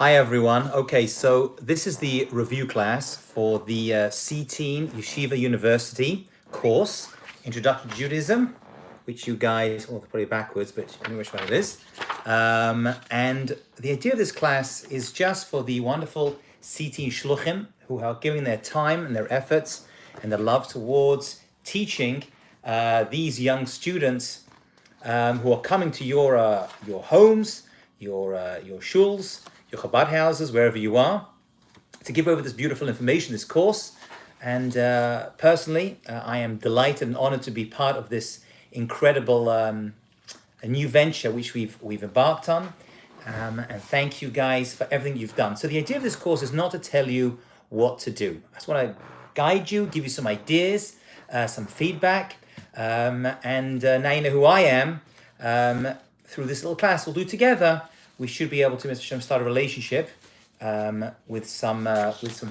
Hi everyone. Okay, so this is the review class for the C-Team Yeshiva University course, Introduction to Judaism, which you guys, well, probably backwards, but you know which one it is. And the idea of this class is just for the wonderful C-Team Shluchim who are giving their time and their efforts and their love towards teaching these young students who are coming to your homes, your shuls, your Chabad houses, wherever you are, to give over this beautiful information, this course. And personally, I am delighted and honored to be part of this incredible a new venture which we've embarked on. And thank you guys for everything you've done. So the idea of this course is not to tell you what to do. I just want to guide you, give you some ideas, some feedback. And now you know who I am. Through this little class we'll do together, we should be able to, Mr. Hashem, start a relationship with some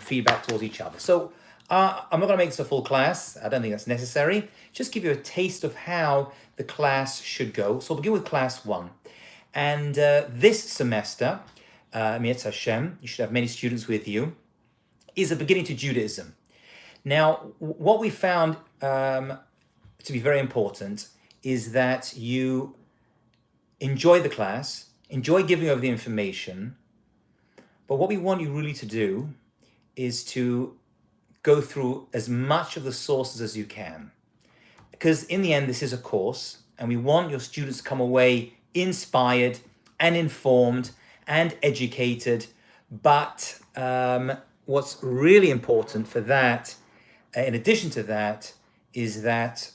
feedback towards each other. So I'm not going to make this a full class. I don't think that's necessary. Just give you a taste of how the class should go. So we'll begin with class 1. And this semester, Mr. Hashem, you should have many students with you, is a beginning to Judaism. Now, what we found to be very important is that you enjoy the class, enjoy giving over the information, but what we want you really to do is to go through as much of the sources as you can. Because in the end, this is a course, and we want your students to come away inspired and informed and educated. But what's really important for that, in addition to that, is that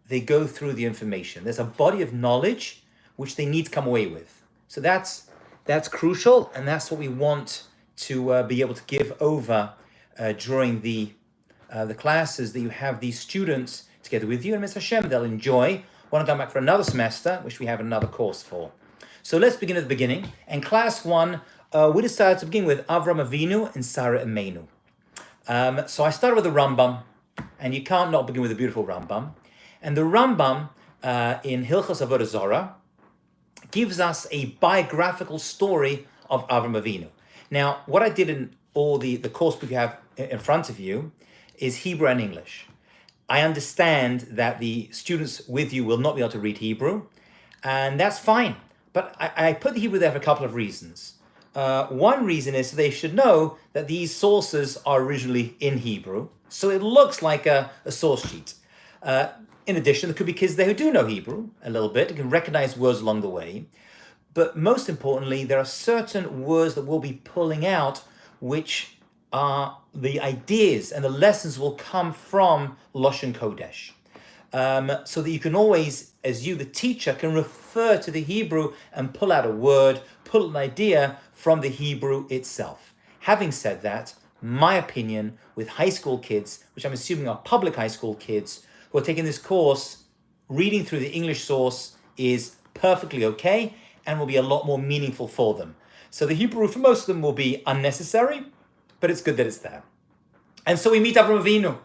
they go through the information. There's a body of knowledge which they need to come away with. So that's crucial, and that's what we want to be able to give over during the classes, that you have these students together with you, and Mr. Hashem, they'll enjoy. Want to come back for another semester, which we have another course for. So let's begin at the beginning. And class 1, we decided to begin with Avram Avinu and Sarah Imeinu. So I started with the Rambam, and you can't not begin with a beautiful Rambam. And the Rambam in Hilchos Avodah Zarah gives us a biographical story of Avram Avinu. Now, what I did in all the course book you have in front of you is Hebrew and English. I understand that the students with you will not be able to read Hebrew, and that's fine. But I put the Hebrew there for a couple of reasons. One reason is so they should know that these sources are originally in Hebrew, so it looks like a source sheet. In addition, there could be kids there who do know Hebrew a little bit, and can recognize words along the way. But most importantly, there are certain words that we'll be pulling out, which are the ideas and the lessons will come from Lashon Kodesh. So that you can always, as you, the teacher, can refer to the Hebrew and pull out a word, pull an idea from the Hebrew itself. Having said that, my opinion with high school kids, which I'm assuming are public high school kids, who are taking this course, reading through the English source is perfectly okay and will be a lot more meaningful for them. So the Hebrew for most of them will be unnecessary, but it's good that it's there. And so we meet Avram Avinu,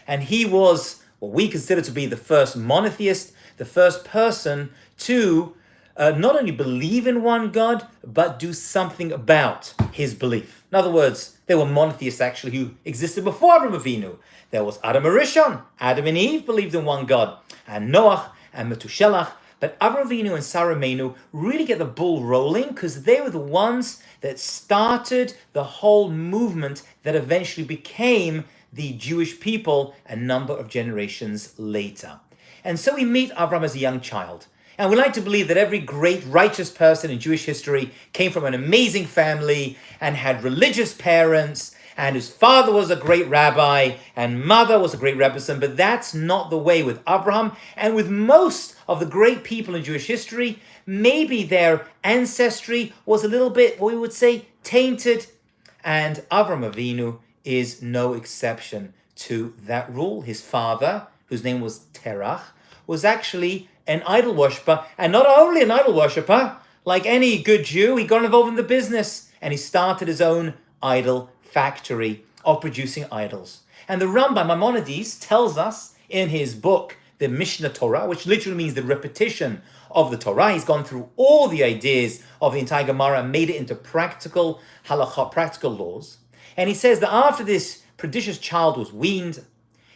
and he was what we consider to be the first monotheist, the first person to not only believe in one God, but do something about his belief. In other words, there were monotheists actually who existed before Avram Avinu. There was Adam Arishon. Adam and Eve believed in one God, and Noach and Metushelach. But Avram Avinu and Sarah Imeinu really get the ball rolling because they were the ones that started the whole movement that eventually became the Jewish people a number of generations later. And so we meet Avram as a young child. And we like to believe that every great righteous person in Jewish history came from an amazing family and had religious parents, and his father was a great rabbi and mother was a great rebbetzin. But that's not the way with Abraham and with most of the great people in Jewish history. Maybe their ancestry was a little bit, what we would say, tainted. And Avram Avinu is no exception to that rule. His father, whose name was Terach, was actually an idol worshipper. And not only an idol worshipper, like any good Jew, he got involved in the business and he started his own idol factory of producing idols. And the Rambam Maimonides tells us in his book, the Mishnah Torah, which literally means the repetition of the Torah. He's gone through all the ideas of the entire Gemara and made it into practical halakha, practical laws. And he says that after this prodigious child was weaned,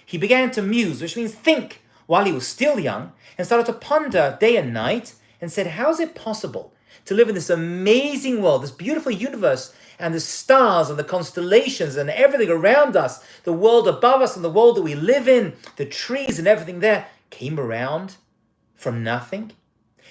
he began to muse, which means think, while he was still young, and started to ponder day and night, and said, how is it possible to live in this amazing world, this beautiful universe, and the stars and the constellations and everything around us, the world above us and the world that we live in, the trees and everything there, came around from nothing?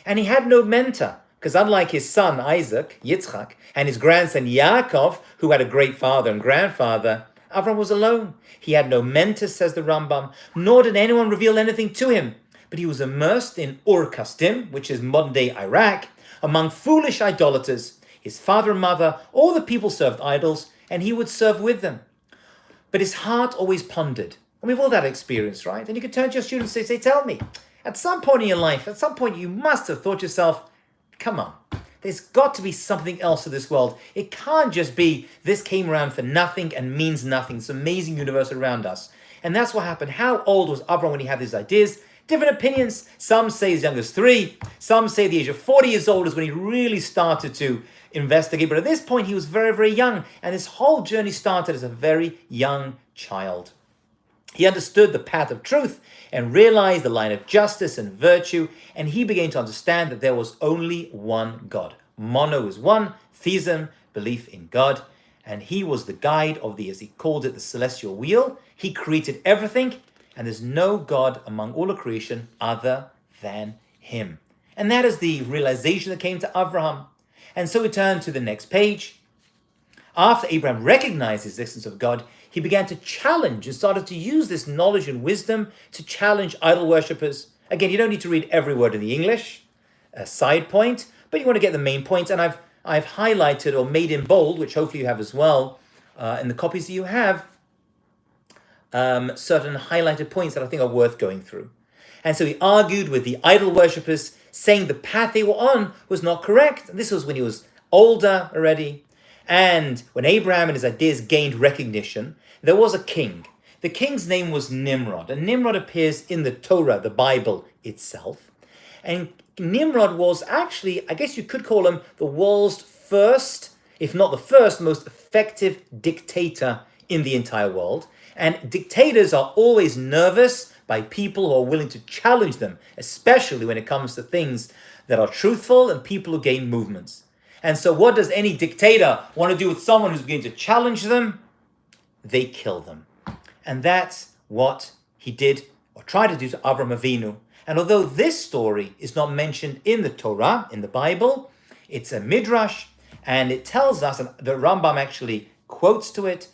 And he had no mentor, because unlike his son Isaac, Yitzchak, and his grandson Yaakov, who had a great father and grandfather, Avram was alone. He had no mentor, says the Rambam, nor did anyone reveal anything to him. But he was immersed in Ur Kasdim, which is modern-day Iraq, among foolish idolaters. His father and mother, all the people served idols, and he would serve with them. But his heart always pondered. And we've all that experience, right? And you could turn to your students and say, tell me, at some point in your life, at some point you must have thought to yourself, come on, there's got to be something else to this world. It can't just be this came around for nothing and means nothing. This amazing universe around us. And that's what happened. How old was Avram when he had these ideas? Different opinions. Some say as young as 3. Some say the age of 40 years old is when he really started to investigate. But at this point, he was very, very young. And this whole journey started as a very young child. He understood the path of truth and realized the line of justice and virtue. And he began to understand that there was only one God. Mono is one, theism, belief in God. And he was the guide of the, as he called it, the celestial wheel. He created everything. And there's no God among all of creation other than him. And that is the realization that came to Abraham. And so we turn to the next page. After Abraham recognized the existence of God, he began to challenge and started to use this knowledge and wisdom to challenge idol worshippers. Again, you don't need to read every word in the English, a side point, but you want to get the main points. And I've highlighted or made in bold, which hopefully you have as well, in the copies that you have, certain highlighted points that I think are worth going through. And so he argued with the idol worshippers, saying the path they were on was not correct. And this was when he was older already. And when Abraham and his ideas gained recognition, there was a king. The king's name was Nimrod. And Nimrod appears in the Torah, the Bible itself. And Nimrod was actually, I guess you could call him the world's first, if not the first, most effective dictator in the entire world. And dictators are always nervous by people who are willing to challenge them, especially when it comes to things that are truthful and people who gain movements. And so what does any dictator want to do with someone who's beginning to challenge them? They kill them. And that's what he did or tried to do to Avraham Avinu. And although this story is not mentioned in the Torah, in the Bible, it's a midrash, and it tells us, and the Rambam actually quotes to it,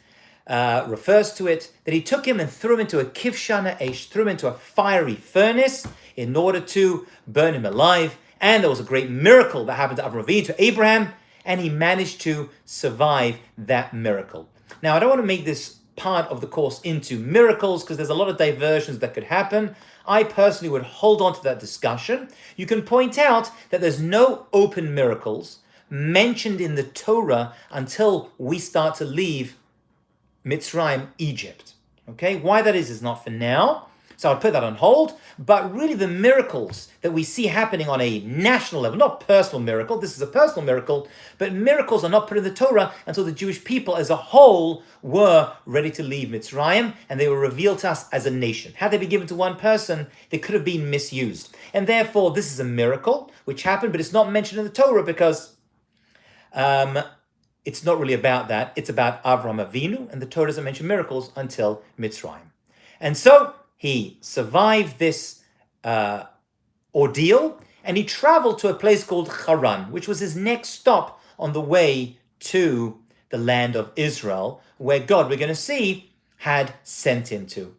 refers to it, that he took him and threw him into a kivshana esh, threw him into a fiery furnace in order to burn him alive. And there was a great miracle that happened to Avraham Avinu, to Abraham, and he managed to survive that miracle. Now, I don't want to make this part of the course into miracles because there's a lot of diversions that could happen. I personally would hold on to that discussion. You can point out that there's no open miracles mentioned in the Torah until we start to leave Mitzrayim, Egypt. Okay, why that is not for now. So I'd put that on hold. But really the miracles that we see happening on a national level, not personal miracle, this is a personal miracle, but miracles are not put in the Torah until the Jewish people as a whole were ready to leave Mitzrayim and they were revealed to us as a nation. Had they been given to one person, they could have been misused. And therefore this is a miracle which happened, but it's not mentioned in the Torah because it's not really about that. It's about Avraham Avinu, and the Torah doesn't mention miracles until Mitzrayim. And so he survived this ordeal, and he traveled to a place called Haran, which was his next stop on the way to the land of Israel, where God, we're going to see, had sent him to.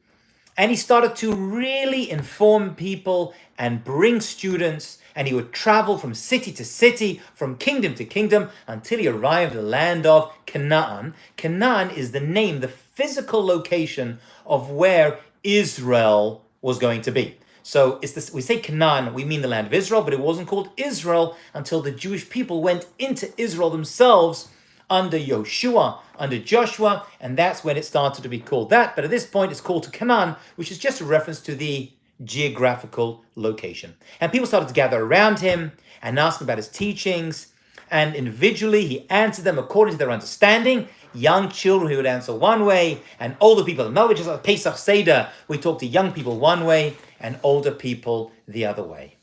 And he started to really inform people and bring students, and he would travel from city to city, from kingdom to kingdom, until he arrived at the land of Canaan. Canaan is the name, the physical location of where Israel was going to be. So it's this, we say Canaan, we mean the land of Israel, but it wasn't called Israel until the Jewish people went into Israel themselves under Yoshua, under Joshua, and that's when it started to be called that. But at this point, it's called to Canaan, which is just a reference to the geographical location. And people started to gather around him and ask him about his teachings. And individually, he answered them according to their understanding. Young children, he would answer one way, and older people another way. Just like Pesach Seder, we talk to young people one way and older people the other way.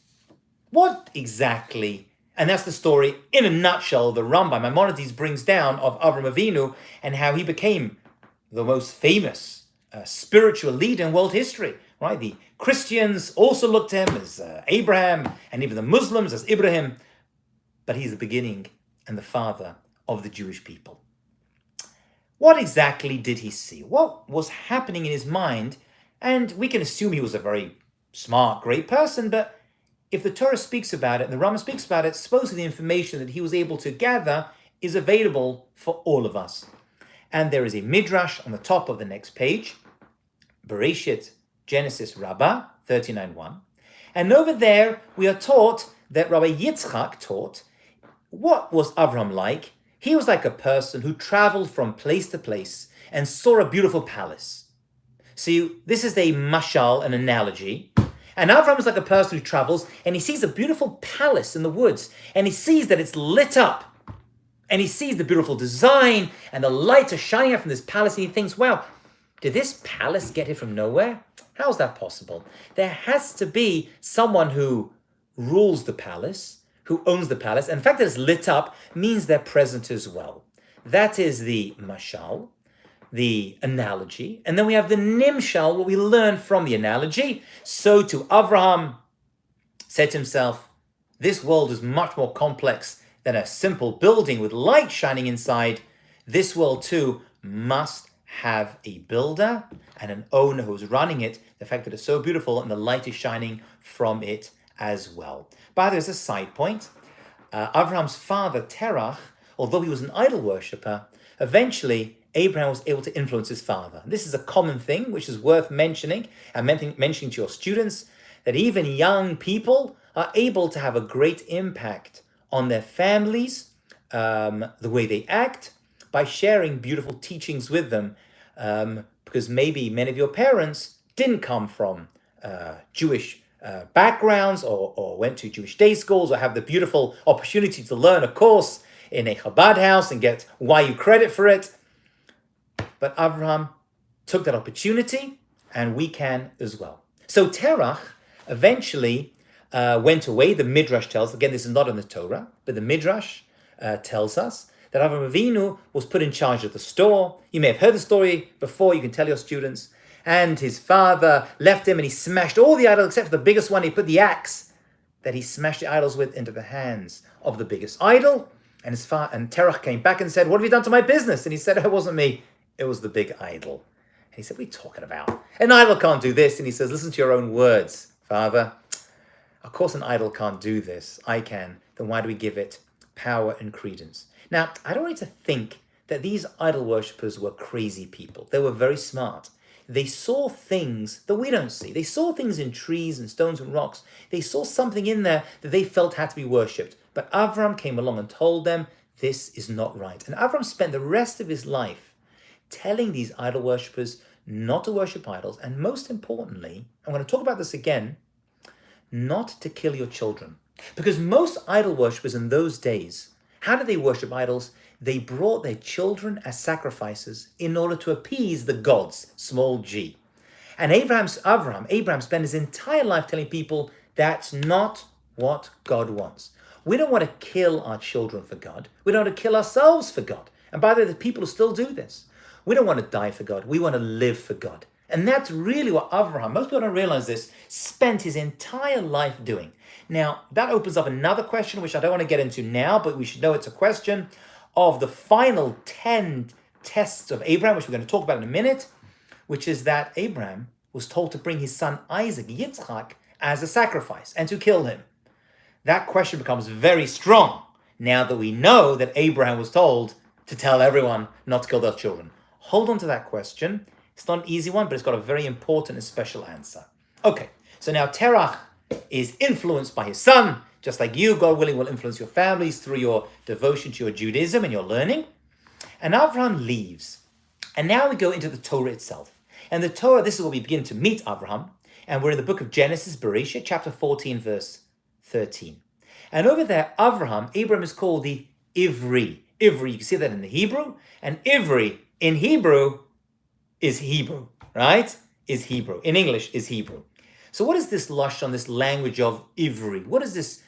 What exactly? And that's the story in a nutshell. The Rambam Maimonides brings down of Avraham Avinu and how he became the most famous spiritual leader in world history. Right? The Christians also looked to him as Abraham, and even the Muslims as Ibrahim. But he's the beginning and the father of the Jewish people. What exactly did he see? What was happening in his mind? And we can assume he was a very smart, great person, but if the Torah speaks about it and the Rambam speaks about it, supposedly the information that he was able to gather is available for all of us. And there is a midrash on the top of the next page, Bereshit, Genesis Rabbah 39:1. And over there we are taught that Rabbi Yitzchak taught what was Avram like. He was like a person who traveled from place to place and saw a beautiful palace. See, this is a mashal, an analogy. And Avram is like a person who travels and he sees a beautiful palace in the woods and he sees that it's lit up. And he sees the beautiful design and the lights are shining out from this palace and he thinks, wow, did this palace get here from nowhere? How is that possible? There has to be someone who rules the palace, who owns the palace. And the fact that it's lit up means they're present as well. That is the mashal, the analogy. And then we have the nimshal, what we learn from the analogy. So to Avraham said to himself, this world is much more complex than a simple building with light shining inside. This world too must have a builder and an owner who's running it. The fact that it's so beautiful and the light is shining from it as well. But there's a side point. Avraham's father, Terach, although he was an idol worshipper, eventually Abraham was able to influence his father. This is a common thing, which is worth mentioning and mentioning to your students, that even young people are able to have a great impact on their families, the way they act, by sharing beautiful teachings with them. Because maybe many of your parents didn't come from Jewish backgrounds or went to Jewish day schools or have the beautiful opportunity to learn a course in a Chabad house and get YU credit for it. But Avraham took that opportunity and we can as well. So Terach eventually went away. The Midrash tells, again, this is not in the Torah, but the Midrash tells us that Avraham Avinu was put in charge of the store. You may have heard the story before, you can tell your students. And his father left him and he smashed all the idols except for the biggest one. He put the axe that he smashed the idols with into the hands of the biggest idol. And and Terach came back and said, what have you done to my business? And he said, it wasn't me, it was the big idol. And he said, what are you talking about? An idol can't do this. And he says, listen to your own words, Father. Of course an idol can't do this. I can. Then why do we give it power and credence? Now, I don't want you to think that these idol worshippers were crazy people. They were very smart. They saw things that we don't see. They saw things in trees and stones and rocks. They saw something in there that they felt had to be worshipped. But Avram came along and told them, this is not right. And Avram spent the rest of his life telling these idol worshippers not to worship idols. And most importantly, I'm going to talk about this again, not to kill your children. Because most idol worshippers in those days, how did they worship idols? They brought their children as sacrifices in order to appease the gods, small g. And Abraham spent his entire life telling people that's not what God wants. We don't want to kill our children for God. We don't want to kill ourselves for God. And by the way, the people who still do this. We don't want to die for God. We want to live for God. And that's really what Avraham, most people don't realize this, spent his entire life doing. Now, that opens up another question, which I don't want to get into now, but we should know it's a question of the final 10 tests of Abraham, which we're going to talk about in a minute, which is that Abraham was told to bring his son Isaac, Yitzchak, as a sacrifice and to kill him. That question becomes very strong now that we know that Abraham was told to tell everyone not to kill their children. Hold on to that question. It's not an easy one, but it's got a very important and special answer. Okay, so now Terach is influenced by his son. Just like you, God willing, will influence your families through your devotion to your Judaism and your learning. And Avraham leaves. And now we go into the Torah itself. And the Torah, this is where we begin to meet Avraham. And we're in the book of Genesis, Bereshit, chapter 14, verse 13. And over there, Abraham is called the Ivri. Ivri, you can see that in the Hebrew. And Ivri in Hebrew is Hebrew, right? Is Hebrew. In English is Hebrew. So what is this lashon, this language of Ivri? What is this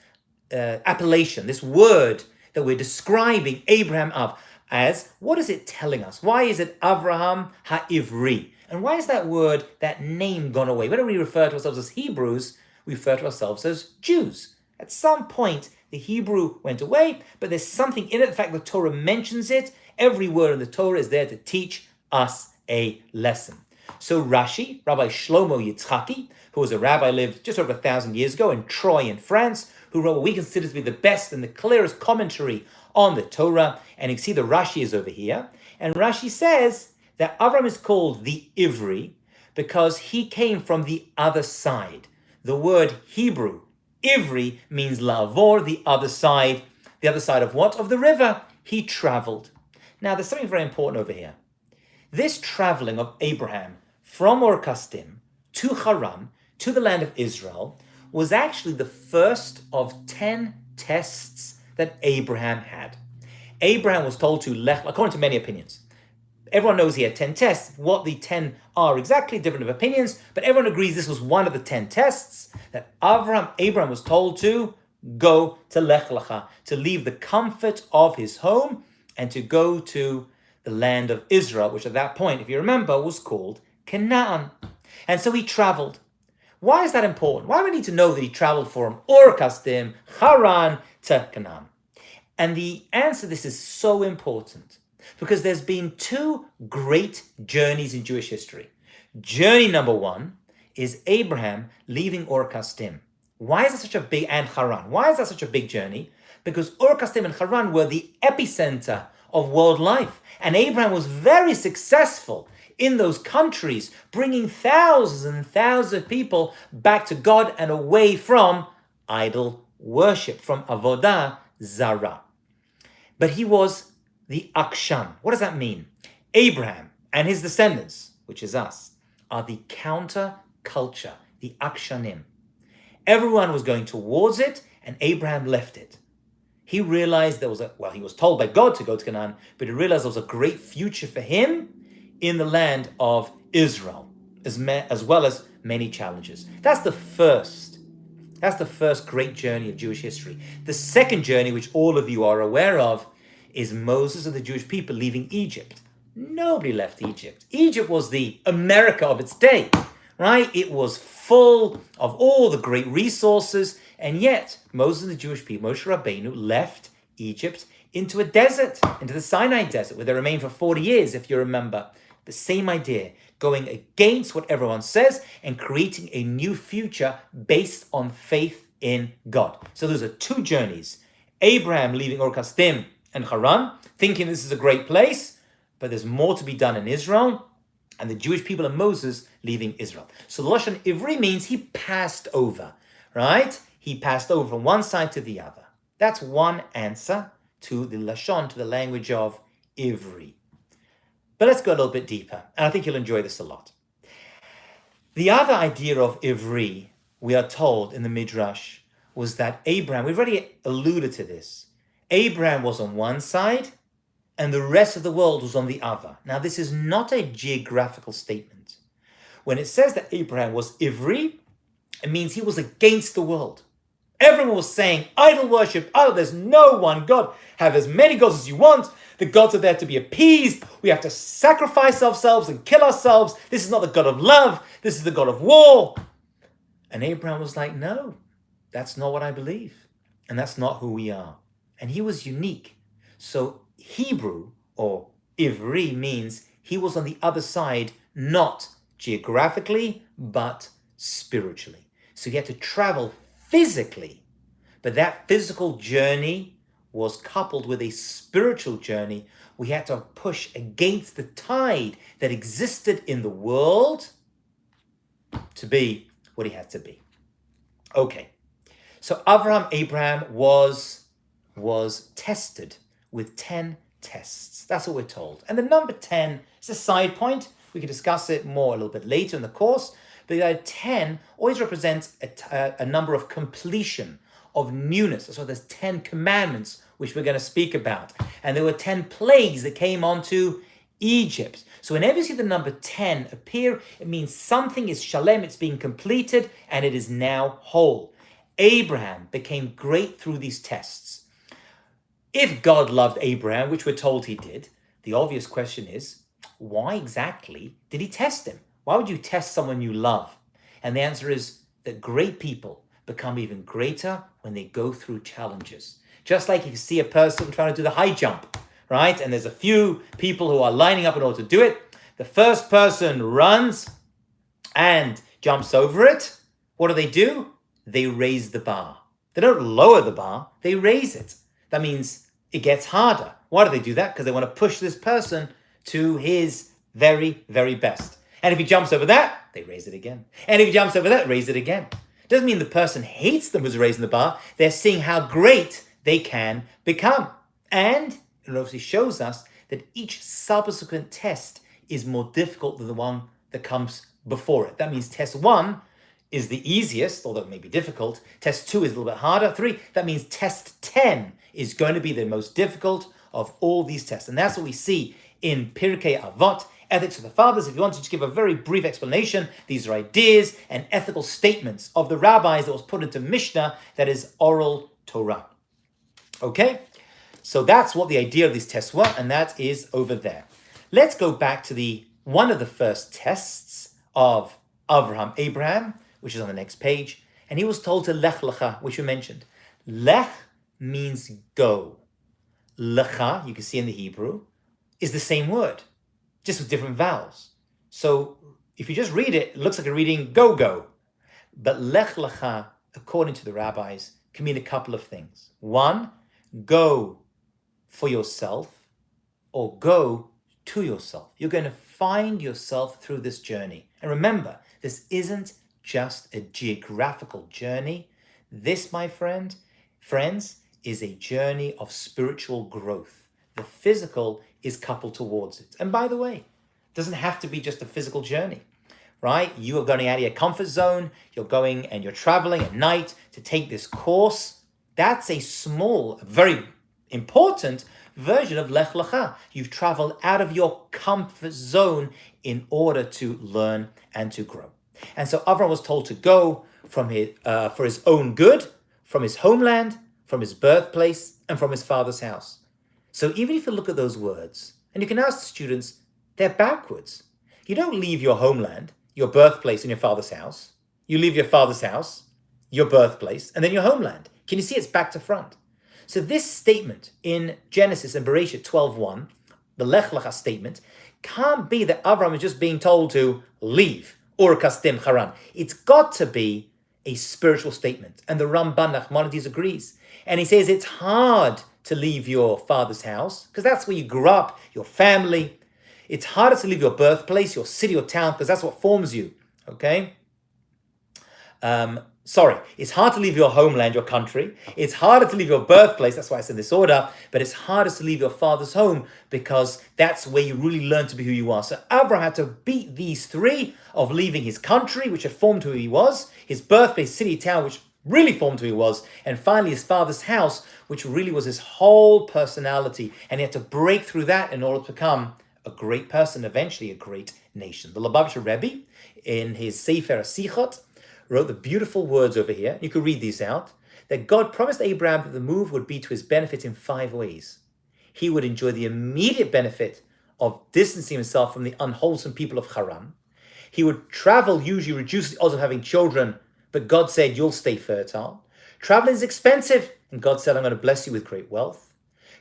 appellation, this word that we're describing Abraham of as? What is it telling us? Why is it Avraham ha-Ivri? And why is that word, that name, gone away? Whenever we refer to ourselves as Hebrews, we refer to ourselves as Jews. At some point, the Hebrew went away, but there's something in it. In fact, the Torah mentions it. Every word in the Torah is there to teach us a lesson. So Rashi, Rabbi Shlomo Yitzchaki, who was a rabbi, lived just over 1,000 years ago in Troy in France, who wrote what we consider to be the best and the clearest commentary on the Torah. And you can see the Rashi is over here. And Rashi says that Avram is called the Ivri because he came from the other side. The word Hebrew, Ivri, means lavor, the other side. The other side of what? Of the river. He traveled. Now, there's something very important over here. This traveling of Abraham from Ur Kasdim to Haran, to the land of Israel, was actually the first of 10 tests that Abraham had. Abraham was told to lech, according to many opinions. Everyone knows he had 10 tests. What the 10 are exactly, different of opinions, but everyone agrees this was one of the 10 tests that Abraham was told to go to Lech Lecha, to leave the comfort of his home and to go to the land of Israel, which at that point, if you remember, was called Canaan. And so he traveled. Why is that important? Why do we need to know that he traveled from Ur Kasdim, Haran, to Canaan? And the answer to this is so important because there's been two great journeys in Jewish history. Journey number one is Abraham leaving Ur Kasdim. Why is that such a big, and Haran? Why is that such a big journey? Because Ur Kasdim and Haran were the epicenter of world life. And Abraham was very successful in those countries, bringing thousands and thousands of people back to God and away from idol worship, from avodah zara. But he was the akshan. What does that mean? Abraham and his descendants, which is us, are the counter culture, the akshanim. Everyone was going towards it, and Abraham left it. He realized he was told by God to go to Canaan, but he realized there was a great future for him in the land of Israel, as well as many challenges. That's the first great journey of Jewish history. The second journey, which all of you are aware of, is Moses and the Jewish people leaving Egypt. Nobody left Egypt. Egypt was the America of its day, right? It was full of all the great resources, and yet Moses and the Jewish people, Moshe Rabbeinu, left Egypt into a desert, into the Sinai desert, where they remained for 40 years, if you remember. The same idea, going against what everyone says and creating a new future based on faith in God. So those are two journeys. Abraham leaving Ur Kasdim and Haran, thinking this is a great place, but there's more to be done in Israel, and the Jewish people and Moses leaving Israel. So the Lashon Ivri means he passed over, right? He passed over from one side to the other. That's one answer to the Lashon, to the language of Ivri. But let's go a little bit deeper, and I think you'll enjoy this a lot. The other idea of Ivri, we are told in the Midrash, was that Abraham, we've already alluded to this, Abraham was on one side, and the rest of the world was on the other. Now, this is not a geographical statement. When it says that Abraham was Ivri, it means he was against the world. Everyone was saying, idol worship, there's no one God. Have as many gods as you want. The gods are there to be appeased. We have to sacrifice ourselves and kill ourselves. This is not the God of love. This is the God of war. And Abraham was like, no, that's not what I believe. And that's not who we are. And he was unique. So Hebrew, or Ivri, means he was on the other side, not geographically, but spiritually. So he had to travel physically, but that physical journey was coupled with a spiritual journey. We had to push against the tide that existed in the world to be what he had to be. Okay, so Abraham was tested with 10 tests. That's what we're told. And the number 10 is a side point. We can discuss it more a little bit later in the course. The 10 always represents a number of completion, of newness. So there's 10 commandments, which we're going to speak about. And there were 10 plagues that came onto Egypt. So whenever you see the number 10 appear, it means something is shalem, it's being completed, and it is now whole. Abraham became great through these tests. If God loved Abraham, which we're told he did, the obvious question is, why exactly did he test him? Why would you test someone you love? And the answer is that great people become even greater when they go through challenges. Just like if you see a person trying to do the high jump, right? And there's a few people who are lining up in order to do it. The first person runs and jumps over it. What do? They raise the bar. They don't lower the bar, they raise it. That means it gets harder. Why do they do that? Because they want to push this person to his very, very best. And if he jumps over that, they raise it again. And if he jumps over that, raise it again. Doesn't mean the person hates them who's raising the bar. They're seeing how great they can become. And it obviously shows us that each subsequent test is more difficult than the one that comes before it. That means test 1 is the easiest, although it may be difficult. Test 2 is a little bit harder. 3, that means test 10 is going to be the most difficult of all these tests. And that's what we see in Pirkei Avot, Ethics of the Fathers. If you want to just give a very brief explanation, these are ideas and ethical statements of the rabbis that was put into Mishnah, that is oral Torah. Okay? So that's what the idea of these tests were, and that is over there. Let's go back to one of the first tests of Abraham, which is on the next page. And he was told to lech lecha, which we mentioned. Lech means go. Lecha, you can see in the Hebrew, is the same word, just with different vowels. So if you just read it, it looks like you're reading go, go. But lech lecha, according to the rabbis, can mean a couple of things. 1, go for yourself, or go to yourself. You're going to find yourself through this journey. And remember, this isn't just a geographical journey. This, my friends, is a journey of spiritual growth. The physical is coupled towards it. And by the way, it doesn't have to be just a physical journey, right? You are going out of your comfort zone. You're going and you're traveling at night to take this course. That's a small, very important version of Lech Lecha. You've traveled out of your comfort zone in order to learn and to grow. And so Avram was told to go for his own good, from his homeland, from his birthplace, and from his father's house. So even if you look at those words, and you can ask the students, they're backwards. You don't leave your homeland, your birthplace, and your father's house. You leave your father's house, your birthplace, and then your homeland. Can you see it's back to front? So this statement in Genesis and Bereshit 12:1, the Lech Lecha statement, can't be that Avram is just being told to leave, Ur Kasdim Haran. It's got to be a spiritual statement. And the Ramban Nachmanides agrees. And he says it's hard to leave your father's house, because that's where you grew up, your family. It's harder to leave your birthplace, your city or town, because that's what forms you, okay? It's hard to leave your homeland, your country. It's harder to leave your birthplace, that's why I said this order, but it's harder to leave your father's home, because that's where you really learn to be who you are. So Abraham had to beat these 3 of leaving his country, which had formed who he was, his birthplace, city, town, which really formed who he was, and finally his father's house, which really was his whole personality, and he had to break through that in order to become a great person, eventually a great nation. The Lubavitcher Rebbe, in his Sefer Sichot, wrote the beautiful words over here, you could read these out, that God promised Abraham that the move would be to his benefit in 5 ways. He would enjoy the immediate benefit of distancing himself from the unwholesome people of Haran. He would travel, usually reduce the odds of having children, but God said, you'll stay fertile. Traveling is expensive, and God said, I'm going to bless you with great wealth.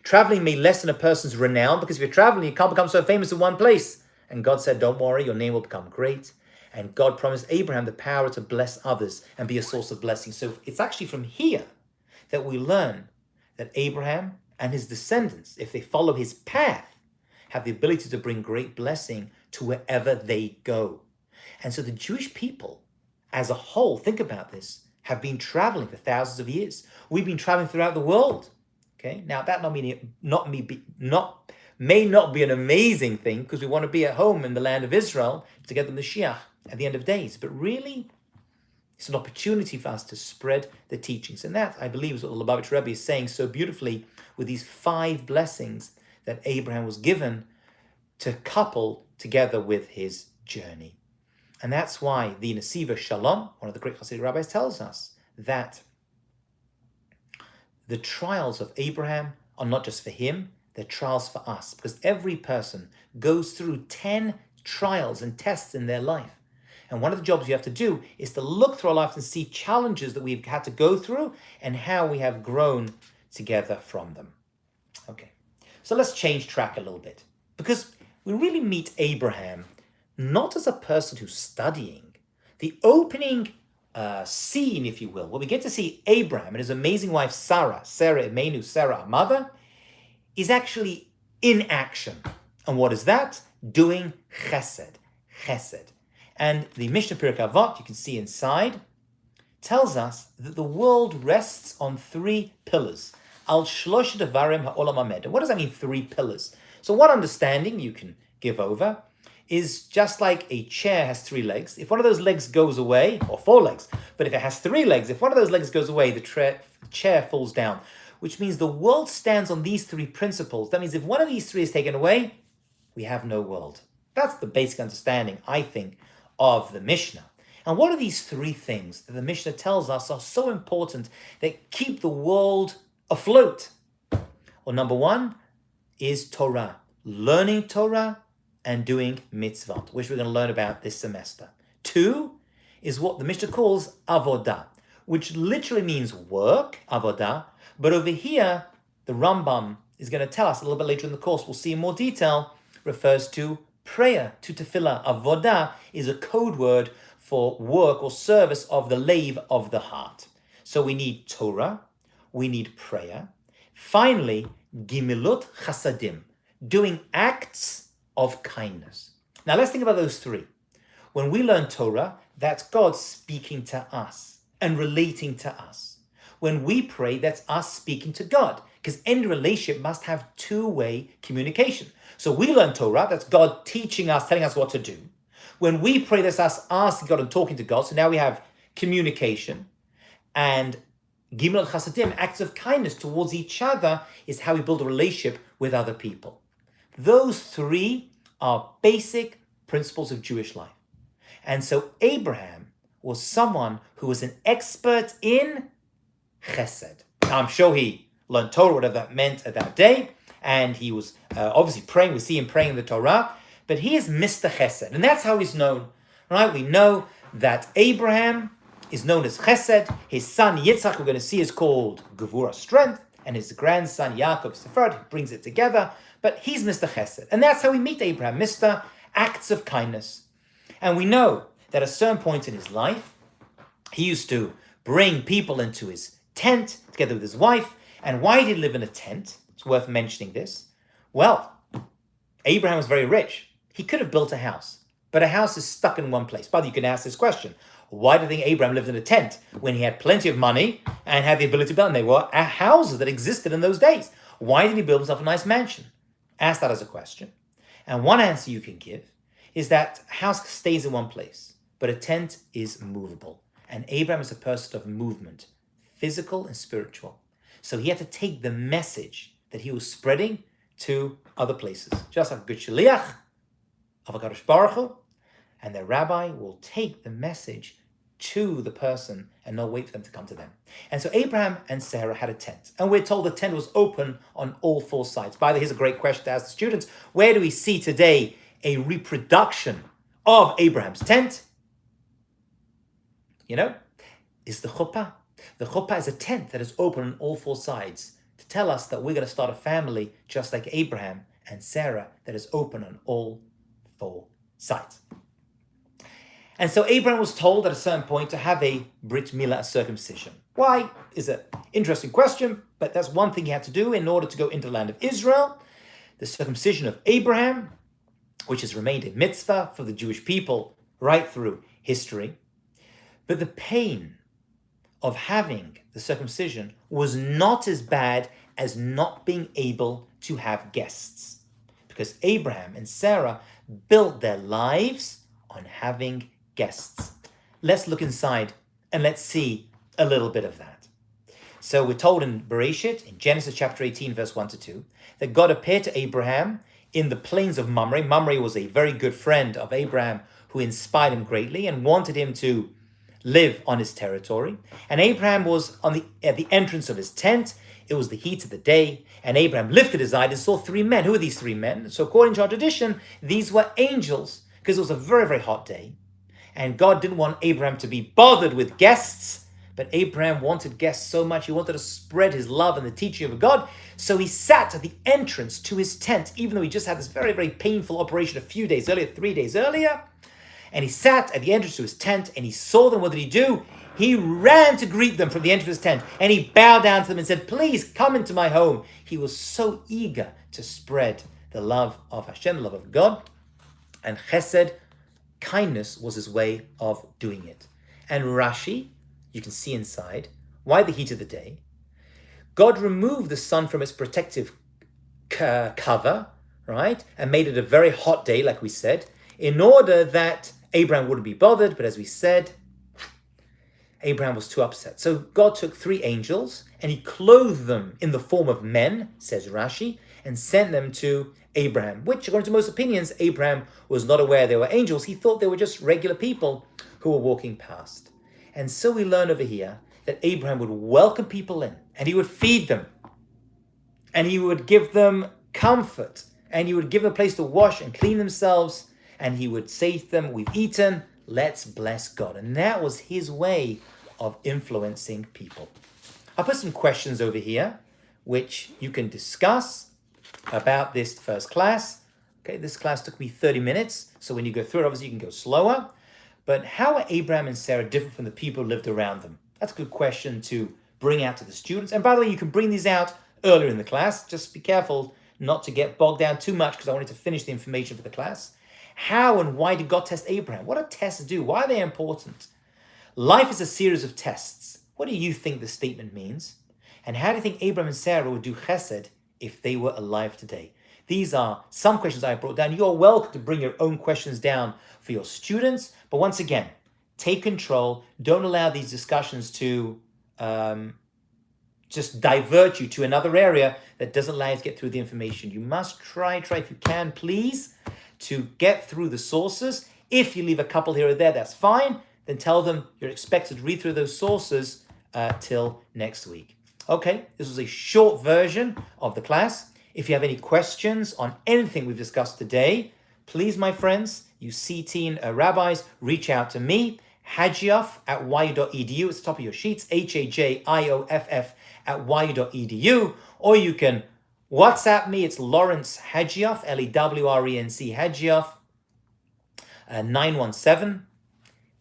Traveling may lessen a person's renown, because if you're traveling, you can't become so famous in one place. And God said, don't worry, your name will become great. And God promised Abraham the power to bless others and be a source of blessing. So it's actually from here that we learn that Abraham and his descendants, if they follow his path, have the ability to bring great blessing to wherever they go. And so the Jewish people as a whole, think about this, have been traveling for thousands of years. We've been traveling throughout the world. Okay, now that not may not be an amazing thing because we want to be at home in the land of Israel to get the Mashiach at the end of days. But really, it's an opportunity for us to spread the teachings. And that, I believe, is what the Lubavitch Rabbi is saying so beautifully with these 5 blessings that Abraham was given to couple together with his journey. And that's why the Nesiva Shalom, one of the great Hasidic rabbis, tells us that the trials of Abraham are not just for him, they're trials for us. Because every person goes through 10 trials and tests in their life. And one of the jobs you have to do is to look through our lives and see challenges that we've had to go through and how we have grown together from them. Okay, so let's change track a little bit. Because we really meet Abraham not as a person who's studying. The opening scene, if you will, where we get to see Abraham and his amazing wife Sarah Imenu, Sarah, our mother, is actually in action. And what is that? Doing chesed. And the Mishnah Pirkei Avot, you can see inside, tells us that the world rests on 3 pillars. Al shlosh devarim ha'olam hamed. And what does that mean, 3 pillars? So one understanding you can give over is just like a chair has 3 legs. If one of those legs goes away, or 4 legs, but if it has 3 legs, if one of those legs goes away, the chair falls down, which means the world stands on these 3 principles. That means if one of these 3 is taken away, we have no world. That's the basic understanding, I think, of the Mishnah. And what are these 3 things that the Mishnah tells us are so important that keep the world afloat? Well, number 1 is Torah, learning Torah and doing mitzvot, which we're going to learn about this semester. 2 is what the Mishnah calls avodah, which literally means work, avodah, but over here, the Rambam is going to tell us a little bit later in the course, we'll see in more detail, refers to prayer, to tefillah. Avodah is a code word for work or service of the lave of the heart. So we need Torah, we need prayer. Finally, gimilut chasadim, doing acts of kindness. Now let's think about those 3. When we learn Torah, that's God speaking to us and relating to us. When we pray, that's us speaking to God, because any relationship must have 2-way communication. So we learn Torah, that's God teaching us, telling us what to do. When we pray, that's us asking God and talking to God. So now we have communication. And Gimel Chasadim, acts of kindness towards each other, is how we build a relationship with other people. Those 3 are basic principles of Jewish life. And so Abraham was someone who was an expert in chesed. Now I'm sure he learned Torah, whatever that meant at that day, and he was obviously praying. We see him praying in the Torah, but he is Mr. Chesed, and that's how he's known, right? We know that Abraham is known as Chesed. His son Yitzchak, we're going to see, is called Gevurah, strength, and his grandson Yaakov, Sephard, brings it together. But he's Mr. Chesed, and that's how we meet Abraham, Mr. Acts of Kindness. And we know that at a certain point in his life, he used to bring people into his tent together with his wife. And why did he live in a tent? It's worth mentioning this. Well, Abraham was very rich. He could have built a house, but a house is stuck in one place. But you can ask this question. Why do you think Abraham lived in a tent when he had plenty of money and had the ability to build? And they were houses that existed in those days. Why did he build himself a nice mansion? Ask that as a question. And one answer you can give is that a house stays in one place, but a tent is movable. And Abraham is a person of movement, physical and spiritual. So he had to take the message that he was spreading to other places. Just like a good shaliach of HaKadosh Baruch Hu, and the rabbi will take the message to the person and not wait for them to come to them. And so Abraham and Sarah had a tent. And we're told the tent was open on all 4 sides. By the way, here's a great question to ask the students. Where do we see today a reproduction of Abraham's tent? You know, is the chuppah. The chuppah is a tent that is open on all 4 sides to tell us that we're going to start a family just like Abraham and Sarah that is open on all 4 sides. And so Abraham was told at a certain point to have a brit milah, a circumcision. Why is an interesting question, but that's one thing he had to do in order to go into the land of Israel. The circumcision of Abraham, which has remained a mitzvah for the Jewish people right through history. But the pain of having the circumcision was not as bad as not being able to have guests. because Abraham and Sarah built their lives on having guests. Let's look inside and let's see a little bit of that. So we're told in Bereshit, in Genesis chapter 18, verse 1 to 2, that God appeared to Abraham in the plains of Mamre. Mamre was a very good friend of Abraham who inspired him greatly and wanted him to live on his territory. And Abraham was at the entrance of his tent. It was the heat of the day, and Abraham lifted his eyes and saw three men. Who are these three men? So according to our tradition, these were angels, because it was a very, very hot day. And God didn't want Abraham to be bothered with guests, but Abraham wanted guests so much, he wanted to spread his love and the teaching of God. So he sat at the entrance to his tent, even though he just had this very, very painful operation a few days earlier, 3 days earlier. And he sat at the entrance to his tent and he saw them. What did he do? He ran to greet them from the entrance of his tent and he bowed down to them and said, "Please come into my home." He was so eager to spread the love of Hashem, the love of God. And chesed, kindness, was his way of doing it. And Rashi, you can see inside, why the heat of the day? God removed the sun from its protective cover, right? And made it a very hot day, like we said, in order that Abraham wouldn't be bothered. But as we said, Abraham was too upset. So God took three angels and he clothed them in the form of men, says Rashi, and sent them to Abraham, which, according to most opinions, Abraham was not aware they were angels. He thought they were just regular people who were walking past. And so we learn over here that Abraham would welcome people in and he would feed them and he would give them comfort and he would give them a place to wash and clean themselves, and he would say to them, "We've eaten, let's bless God." And that was his way of influencing people. I put some questions over here which you can discuss about this first class. Okay, this class took me 30 minutes, so when you go through it, obviously you can go slower. But how are Abraham and Sarah different from the people who lived around them? That's a good question to bring out to the students. And by the way, you can bring these out earlier in the class. Just be careful not to get bogged down too much, because I wanted to finish the information for the class. How and why did God test Abraham? What do tests do? Why are they important? Life is a series of tests. What do you think this statement means? And how do you think Abraham and Sarah would do chesed if they were alive today? These are some questions I brought down. You're welcome to bring your own questions down for your students. But once again, take control. Don't allow these discussions to just divert you to another area that doesn't allow you to get through the information. You must try if you can, please, to get through the sources. If you leave a couple here or there, that's fine. Then tell them you're expected to read through those sources till next week. Okay, this was a short version of the class. If you have any questions on anything we've discussed today, please, my friends, you C-Teen rabbis, reach out to me, Hajioff at yu.edu. It's the top of your sheets, Hajioff at yu.edu. Or you can WhatsApp me. It's Lawrence Hajioff, Lewrenc Hajioff,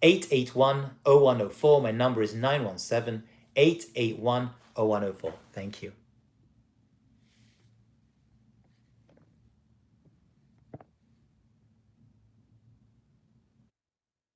917-881-0104. My number is 917-881-0104. Thank you.